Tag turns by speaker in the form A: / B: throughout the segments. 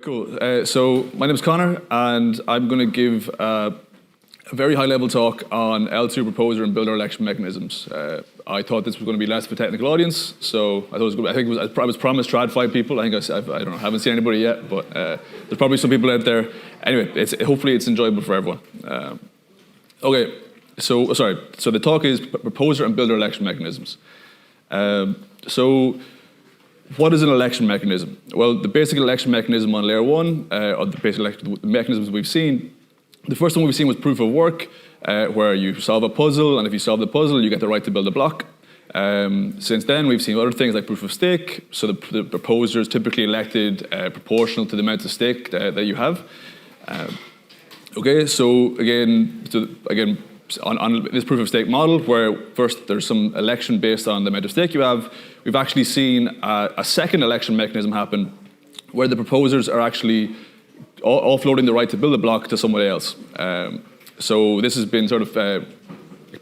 A: Cool. So my name is Conor, and I'm going to give a very high-level talk on L2 proposer and builder election mechanisms. I thought this was going to be less of a technical audience, so I thought it was good. I was promised to add 5 people. I don't know, haven't seen anybody yet, but there's probably some people out there. Anyway, hopefully it's enjoyable for everyone. Okay. So the talk is proposer and builder election mechanisms. So what is an election mechanism? Well, the basic election mechanism on layer 1, or the basic mechanisms we've seen, the first one we've seen was proof of work, where you solve a puzzle, and if you solve the puzzle, you get the right to build a block. Since then, we've seen other things like proof of stake. So the proposer is typically elected proportional to the amount of stake that you have. Okay, so again, on this proof of stake model, where first there's some election based on the amount of stake you have, we've actually seen a second election mechanism happen where the proposers are actually offloading the right to build a block to somebody else. So this has been sort of,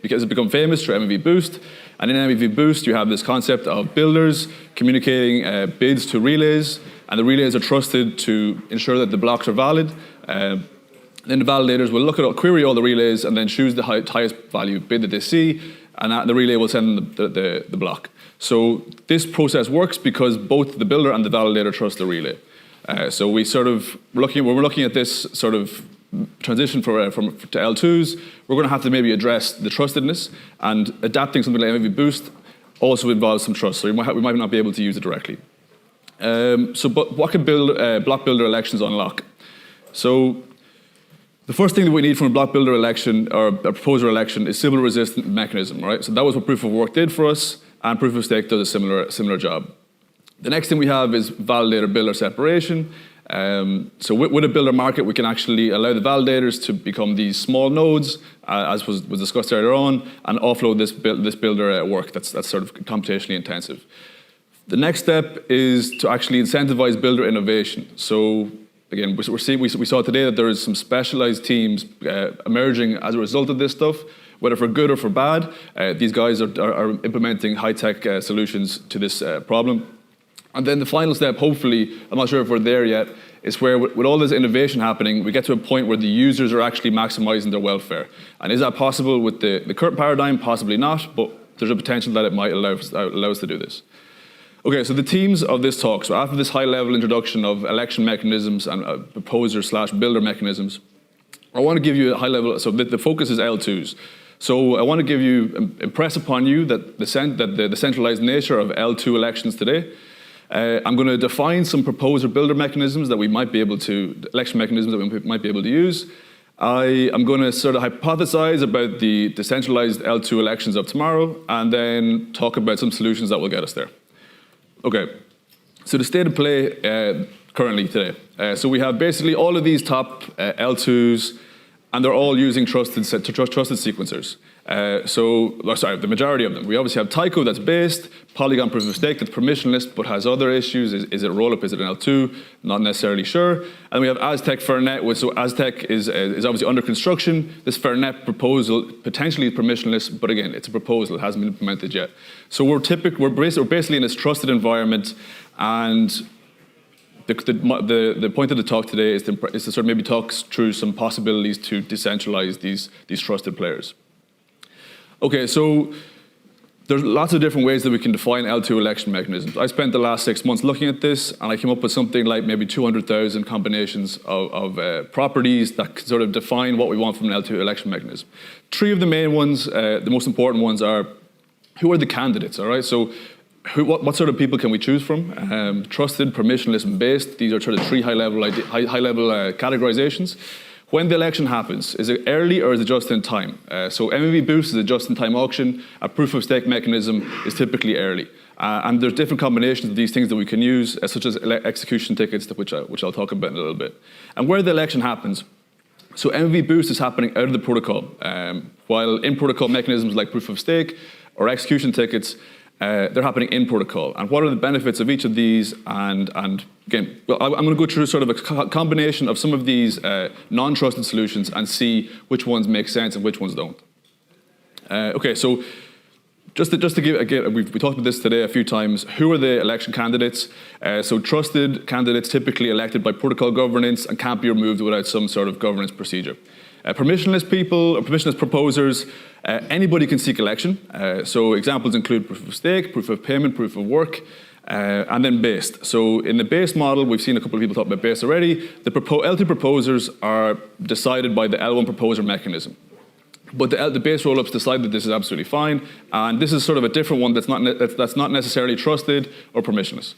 A: because it's become famous through MEV Boost, and in MEV Boost you have this concept of builders communicating bids to relays, and the relays are trusted to ensure that the blocks are valid. Then the validators will query all the relays and then choose the highest value bid that they see, and the relay will send the block. So this process works because both the builder and the validator trust the relay. So we're looking at this sort of transition to L2s, we're going to have to maybe address the trustedness, and adapting something like MEV Boost also involves some trust. So we might not be able to use it directly. But what can block builder elections unlock? So the first thing that we need from a block builder election or a proposer election is Sybil resistant mechanism, right? So that was what proof of work did for us, and proof of stake does a similar job. The next thing we have is validator builder separation. So with a builder market, we can actually allow the validators to become these small nodes, as was discussed earlier on, and offload this builder work that's sort of computationally intensive. The next step is to actually incentivize builder innovation. So again, we saw today that there is some specialized teams emerging as a result of this stuff, whether for good or for bad. These guys are implementing high-tech solutions to this problem. And then the final step, hopefully, I'm not sure if we're there yet, is where with all this innovation happening, we get to a point where the users are actually maximizing their welfare. And is that possible with the current paradigm? Possibly not, but there's a potential that it might allow us to do this. Okay, so the themes of this talk. So after this high-level introduction of election mechanisms and proposer/builder mechanisms, I want to give you a high-level. So the focus is L2s. So I want to impress upon you that the decentralized nature of L2 elections today. I'm going to define some proposer-builder mechanisms that we might be able to, election mechanisms that we might be able to use. I am going to sort of hypothesize about the decentralized L2 elections of tomorrow, and then talk about some solutions that will get us there. Okay, so the state of play currently today. So we have basically all of these top L2s, and they're all using trusted sequencers. The majority of them. We obviously have Tycho that's based, Polygon proof of stake that's permissionless but has other issues. Is it rollup? Is it an L2? Not necessarily sure. And we have Aztec Fernet. So Aztec is obviously under construction. This Fernet proposal potentially permissionless, but again, it's a proposal. It hasn't been implemented yet. So we're basically in this trusted environment, and the point of the talk today is to sort of maybe talk through some possibilities to decentralize these trusted players. Okay, so there's lots of different ways that we can define L2 election mechanisms. I spent the last 6 months looking at this, and I came up with something like maybe 200,000 combinations of properties that sort of define what we want from an L2 election mechanism. 3 of the main ones, the most important ones, are who are the candidates, all right? So what sort of people can we choose from? Trusted, permissionless, and based. These are sort of 3 high-level categorizations. When the election happens, is it early or is it just in time? So MEV Boost is a just-in-time auction. A proof-of-stake mechanism is typically early. And there's different combinations of these things that we can use, such as execution tickets, which I'll talk about in a little bit. And where the election happens, so MEV Boost is happening out of the protocol, while in-protocol mechanisms like proof-of-stake or execution tickets, they're happening in protocol. And what are the benefits of each of these? And again, well, I'm going to go through sort of a combination of some of these non-trusted solutions and see which ones make sense and which ones don't. Okay, so Just to give, again, we talked about this today a few times. Who are the election candidates? So trusted candidates typically elected by protocol governance and can't be removed without some sort of governance procedure. Permissionless people or permissionless proposers, anybody can seek election. So examples include proof of stake, proof of payment, proof of work, and then based. So in the based model, we've seen a couple of people talk about based already. The L2 proposers are decided by the L1 proposer mechanism. But the base roll-ups decide that this is absolutely fine, and this is sort of a different one that's not necessarily trusted or permissionless.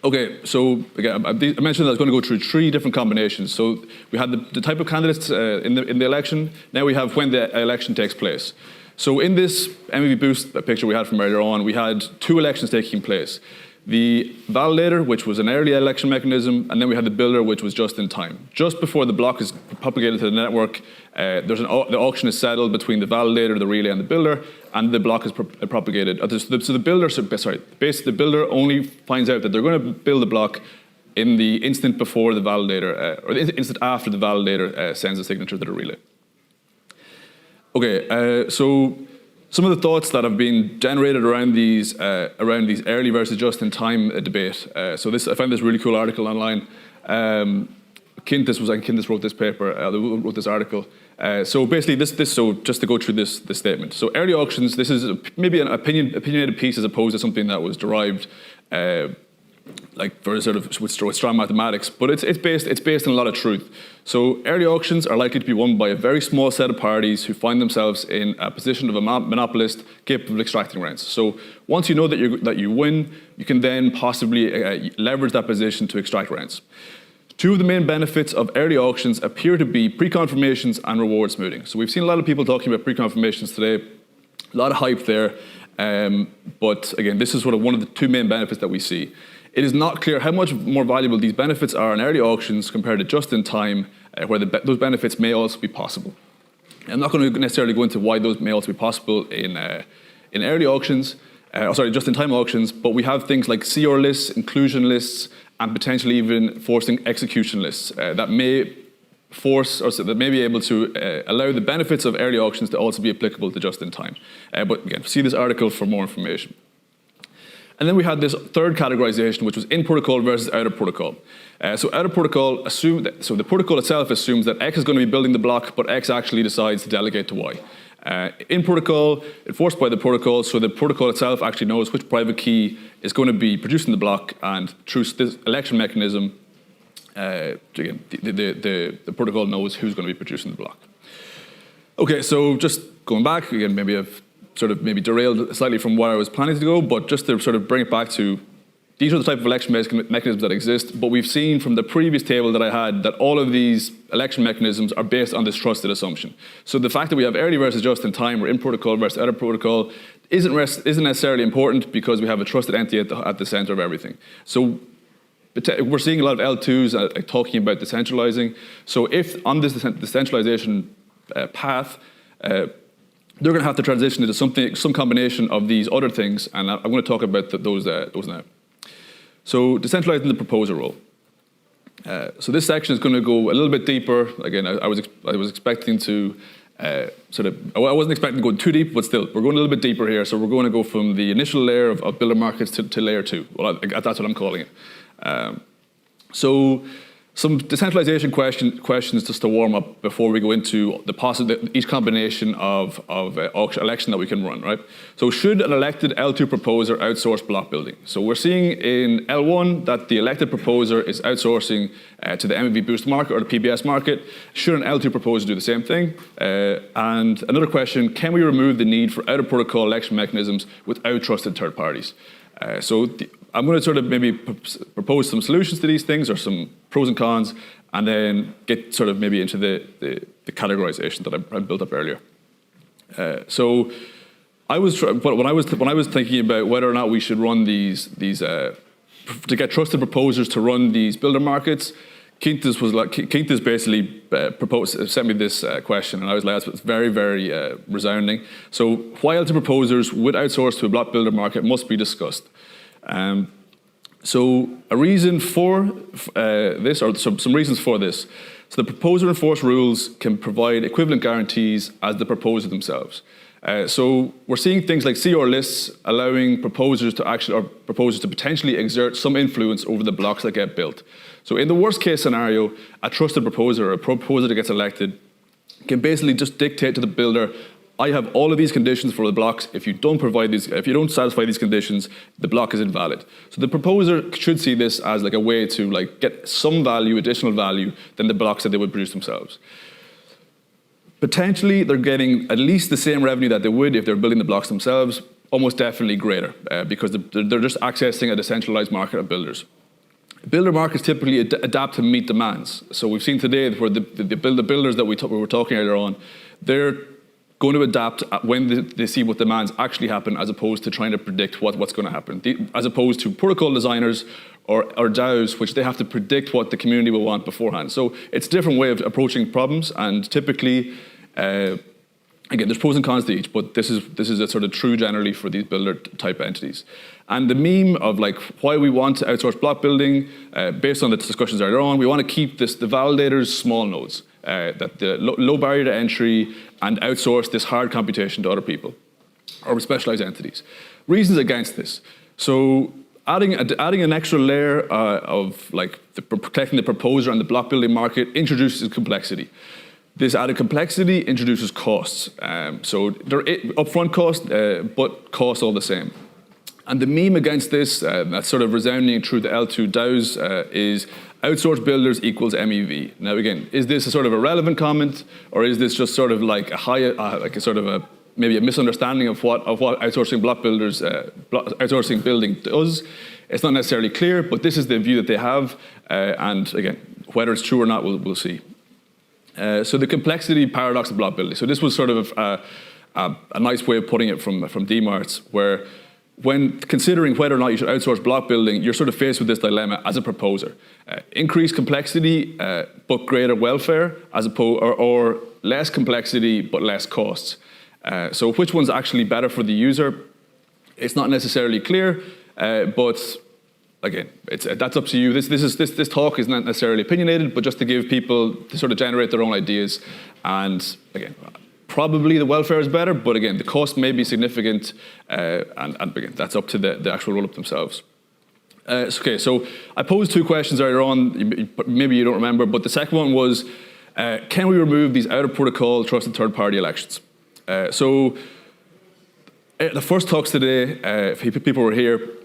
A: Okay, so again, I mentioned that I was going to go through 3 different combinations. So we had the type of candidates in the election. Now we have when the election takes place. So in this MEV Boost picture we had from earlier on, we had 2 elections taking place. The validator, which was an early election mechanism, and then we had the builder, which was just in time. Just before the block is propagated to the network, the auction is settled between the validator, the relay, and the builder, and the block is propagated. So the builder only finds out that they're going to build the block in the instant before the validator, or the instant after the validator sends a signature to the relay. Okay, so some of the thoughts that have been generated around these early versus just-in-time debate. I found this really cool article online. Kintis wrote this paper, wrote this article. So basically, so just to go through this statement. So early auctions, this is maybe an opinionated piece as opposed to something that was derived like for sort of with strong mathematics, but it's based on a lot of truth. So early auctions are likely to be won by a very small set of parties who find themselves in a position of a monopolist capable of extracting rents. So once you know that you win, you can then possibly leverage that position to extract rents. 2 of the main benefits of early auctions appear to be pre-confirmations and reward smoothing. So we've seen a lot of people talking about pre-confirmations today, a lot of hype there, but again, this is sort of one of the 2 main benefits that we see. It is not clear how much more valuable these benefits are in early auctions compared to just-in-time, where those benefits may also be possible. I'm not going to necessarily go into why those may also be possible in early auctions, just-in-time auctions, but we have things like CR lists, inclusion lists, and potentially even forcing execution lists that may force, or that may be able to allow the benefits of early auctions to also be applicable to just-in-time. But again, see this article for more information. And then we had this third categorization, which was in protocol versus out of protocol. So out of protocol, the protocol itself assumes that X is going to be building the block, but X actually decides to delegate to Y. In protocol, enforced by the protocol, so the protocol itself actually knows which private key is going to be producing the block, and through this election mechanism, again, the protocol knows who's going to be producing the block. Okay, so just going back, again, maybe I've sort of maybe derailed slightly from where I was planning to go, but just to sort of bring it back to, these are the type of election mechanisms that exist, but we've seen from the previous table that I had that all of these election mechanisms are based on this trusted assumption. So the fact that we have early versus just in time, or in protocol versus out of protocol, isn't necessarily important because we have a trusted entity at the center of everything. So we're seeing a lot of L2s talking about decentralizing. So if on this decentralization path, they're going to have to transition into some combination of these other things, and I'm going to talk about those now. So decentralizing the proposer role. So this section is going to go a little bit deeper. Again, I was expecting to I wasn't expecting to go too deep, but still, we're going a little bit deeper here. So we're going to go from the initial layer of builder markets to layer 2. Well, that's what I'm calling it. So some decentralization questions just to warm up before we go into each combination of election that we can run, right? So should an elected L2 proposer outsource block building? So we're seeing in L1 that the elected proposer is outsourcing to the MEV Boost market or the PBS market. Should an L2 proposer do the same thing? And another question, can we remove the need for out-of-protocol election mechanisms without trusted third parties? I'm going to sort of maybe propose some solutions to these things, or some pros and cons, and then get sort of maybe into the categorization that I built up earlier. So when I was thinking about whether or not we should run these to get trusted proposers to run these builder markets, Kintis basically sent me this question, and I was like, that's very, very resounding. So why L2 proposers would outsource to a block builder market must be discussed. So a reason for this, or some reasons for this. So the proposer enforced rules can provide equivalent guarantees as the proposer themselves. So we're seeing things like CR lists allowing proposers to potentially exert some influence over the blocks that get built. So in the worst case scenario, a trusted proposer or a proposer that gets elected can basically just dictate to the builder, I have all of these conditions for the blocks. If you don't satisfy these conditions, the block is invalid. So the proposer should see this as like a way to like get some value, additional value, than the blocks that they would produce themselves. Potentially, they're getting at least the same revenue that they would if they're building the blocks themselves, almost definitely greater, because they're just accessing a decentralized market of builders. Builder markets typically adapt to meet demands. So we've seen today where the builders that we were talking earlier on, they're going to adapt when they see what demands actually happen, as opposed to trying to predict what's going to happen. As opposed to protocol designers or DAOs, which they have to predict what the community will want beforehand. So it's a different way of approaching problems, and typically, again, there's pros and cons to each, but this is a sort of true generally for these builder type entities. And the meme of like why we want to outsource block building, based on the discussions earlier on, we want to keep the validators small nodes, that the low barrier to entry, and outsource this hard computation to other people or specialized entities. Reasons against this. So adding an extra layer of like protecting the proposer and the block building market introduces complexity. This added complexity introduces costs. So they're upfront costs, but costs all the same. And the meme against this, that's sort of resounding through the L2 DAOs, is outsourced builders equals MEV. Now again, is this a sort of a relevant comment, or is this just sort of like maybe a misunderstanding of what outsourcing block builders, outsourcing building does? It's not necessarily clear, but this is the view that they have, and again, whether it's true or not, we'll see. So the complexity paradox of block building. So this was sort of a nice way of putting it from DMarts, where when considering whether or not you should outsource block building, you're sort of faced with this dilemma as a proposer. Increased complexity, but greater welfare, as opposed, or less complexity, but less costs. So which one's actually better for the user? It's not necessarily clear, but again, that's up to you. This talk is not necessarily opinionated, but just to give people to sort of generate their own ideas. And again, probably the welfare is better, but again, the cost may be significant, and again, that's up to the actual roll-up themselves. Okay, so I posed two questions earlier on, maybe you don't remember, but the second one was, can we remove these out-of-protocol trusted third-party elections? So the first talks today, if people were here,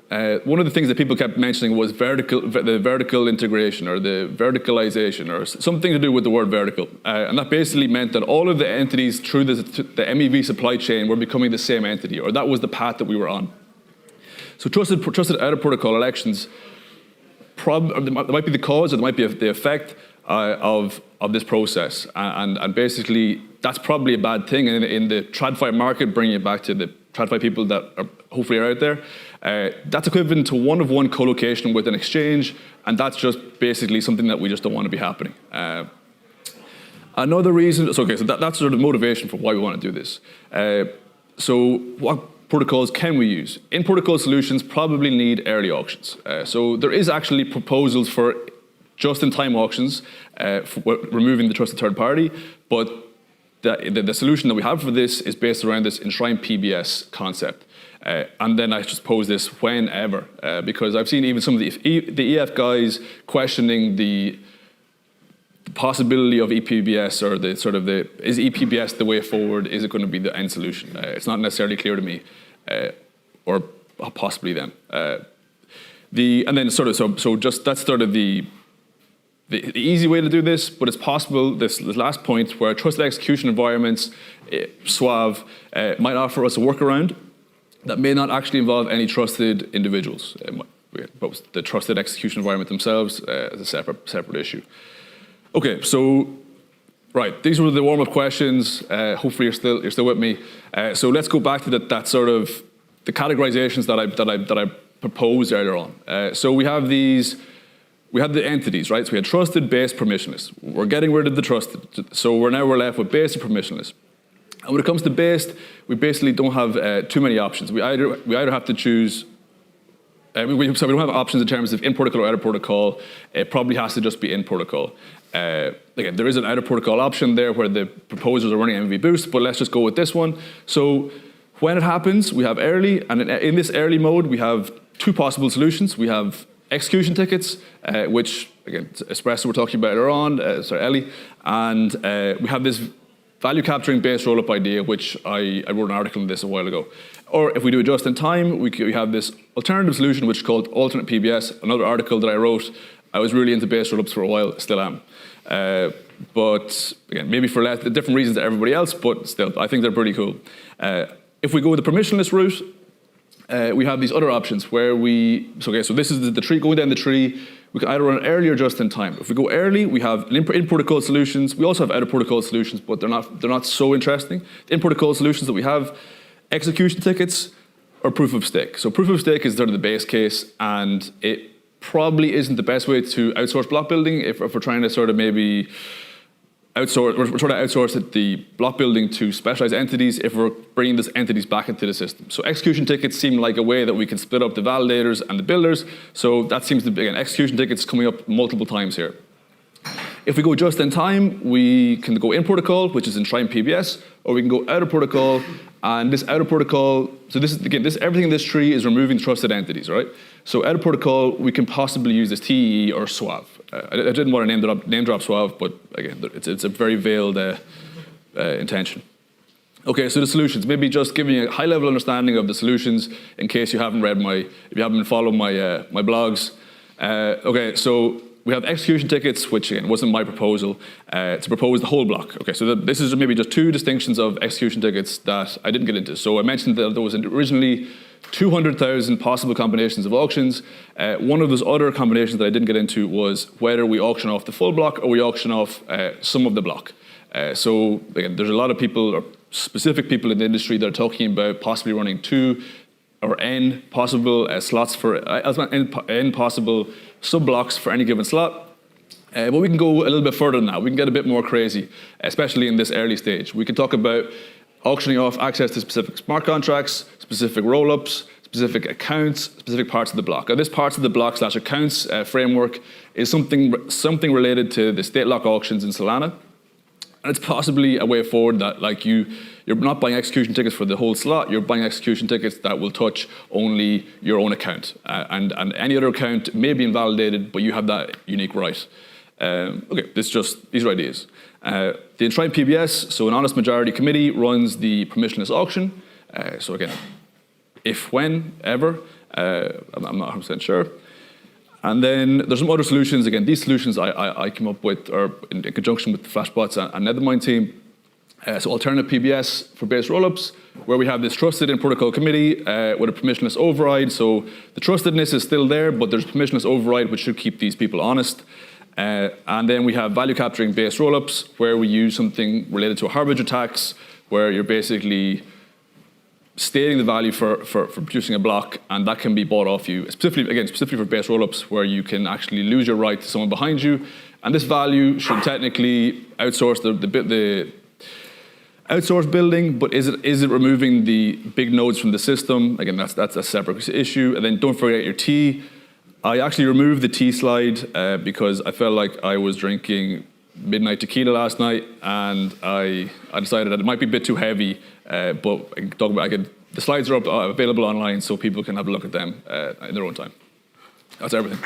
A: one of the things that people kept mentioning was the vertical integration or the verticalization or something to do with the word vertical. And that basically meant that all of the entities through the MEV supply chain were becoming the same entity, or that was the path that we were on. So trusted out-of-protocol elections, there might be the cause or there might be the effect of this process. And basically, that's probably a bad thing. And in the TradFi market, bringing it back to the TradFi people that are hopefully out there, that's equivalent to one-of-one co-location with an exchange, and that's just basically something that we just don't want to be happening. Another reason, so that's sort of motivation for why we want to do this. So what protocols can we use? In-protocol solutions probably need early auctions. So there is actually proposals for just-in-time auctions, for removing the trusted third party, but the solution that we have for this is based around this enshrined PBS concept. And then I just pose this whenever, because I've seen even some of the EF guys questioning the possibility of EPBS, or is EPBS the way forward? Is it going to be the end solution? It's not necessarily clear to me, or possibly them. That's sort of the easy way to do this, but it's possible, this last point, where trusted execution environments, SWAV, might offer us a workaround that may not actually involve any trusted individuals. But the trusted execution environment themselves is a separate issue. Okay, so right, these were the warm-up questions. Hopefully you're still with me. So let's go back to that sort of the categorizations that I proposed earlier on. So we have the entities, right? So we had trusted, based, permissionless. We're getting rid of the trusted, so we're left with based and permissionless. And when it comes to based, we basically don't have too many options. We either have to choose we don't have options in terms of in protocol or out of protocol. It probably has to just be in protocol. Again, there is an out of protocol option there where the proposers are running MV boost, but let's just go with this one. So when it happens, we have early, and in this early mode, we have two possible solutions. We have execution tickets, which, again, Espresso we're talking about earlier on, Ellie, and we have this value capturing base roll-up idea, which I wrote an article on this a while ago. Or if we do it just in time, we have this alternative solution, which is called alternate PBS, another article that I wrote. I was really into base roll-ups for a while, still am. But again, maybe for different reasons to everybody else, but still, I think they're pretty cool. If we go with the permissionless route, we have these other options where so this is the tree, going down the tree. We can either run early or just in time. If we go early, we have in-protocol solutions. We also have out-of-protocol solutions, but they're not so interesting. The in-protocol solutions that we have, execution tickets or proof of stake. So proof of stake is sort of the base case, and it probably isn't the best way to outsource block building if we're trying to sort of maybe outsource, we're trying to outsource the block building to specialized entities if we're bringing those entities back into the system. So execution tickets seem like a way that we can split up the validators and the builders. So that seems to be, again, execution tickets coming up multiple times here. If we go just in time, we can go in protocol, which is enshrined PBS, or we can go out of protocol. And this out of protocol, so this is, again, everything in this tree is removing trusted entities, right? So out of protocol, we can possibly use this TEE or SWAV. I didn't want to name drop SWAV, but again, it's a very veiled intention. Okay, so the solutions, maybe just giving you a high level understanding of the solutions in case you haven't read if you haven't been following my blogs. Okay, so we have execution tickets, which again wasn't my proposal, to propose the whole block. Okay, so this is maybe just two distinctions of execution tickets that I didn't get into. So I mentioned that there was originally 200,000 possible combinations of auctions. One of those other combinations that I didn't get into was whether we auction off the full block or we auction off some of the block. So again, there's a lot of people, or specific people in the industry that are talking about possibly running 2 or n possible slots for n possible sub-blocks for any given slot. But we can go a little bit further than that. We can get a bit more crazy, especially in this early stage. We can talk about auctioning off access to specific smart contracts, specific roll-ups, specific accounts, specific parts of the block. Now, this parts of the block / accounts framework is something related to the state lock auctions in Solana. And it's possibly a way forward that, like, you're not buying execution tickets for the whole slot, you're buying execution tickets that will touch only your own account. And any other account may be invalidated, but you have that unique right. Okay, these are ideas. The enshrined PBS, so an honest majority committee, runs the permissionless auction. So again, if, when, ever, I'm not 100% sure. And then there's some other solutions. Again, these solutions I came up with are in conjunction with the Flashbots and Nethermind team. So alternate PBS for base rollups, where we have this trusted in protocol committee with a permissionless override. So the trustedness is still there, but there's permissionless override, which should keep these people honest. And then we have value capturing base rollups, where we use something related to a harbinger attacks, where you're basically stating the value for producing a block, and that can be bought off you, specifically for base rollups, where you can actually lose your right to someone behind you. And this value should technically outsource the outsource building, but is it removing the big nodes from the system? Again, that's a separate issue. And then don't forget your T. I actually removed the T slide because I felt like I was drinking midnight tequila last night, and I decided that it might be a bit too heavy, but the slides are available online so people can have a look at them in their own time. That's everything.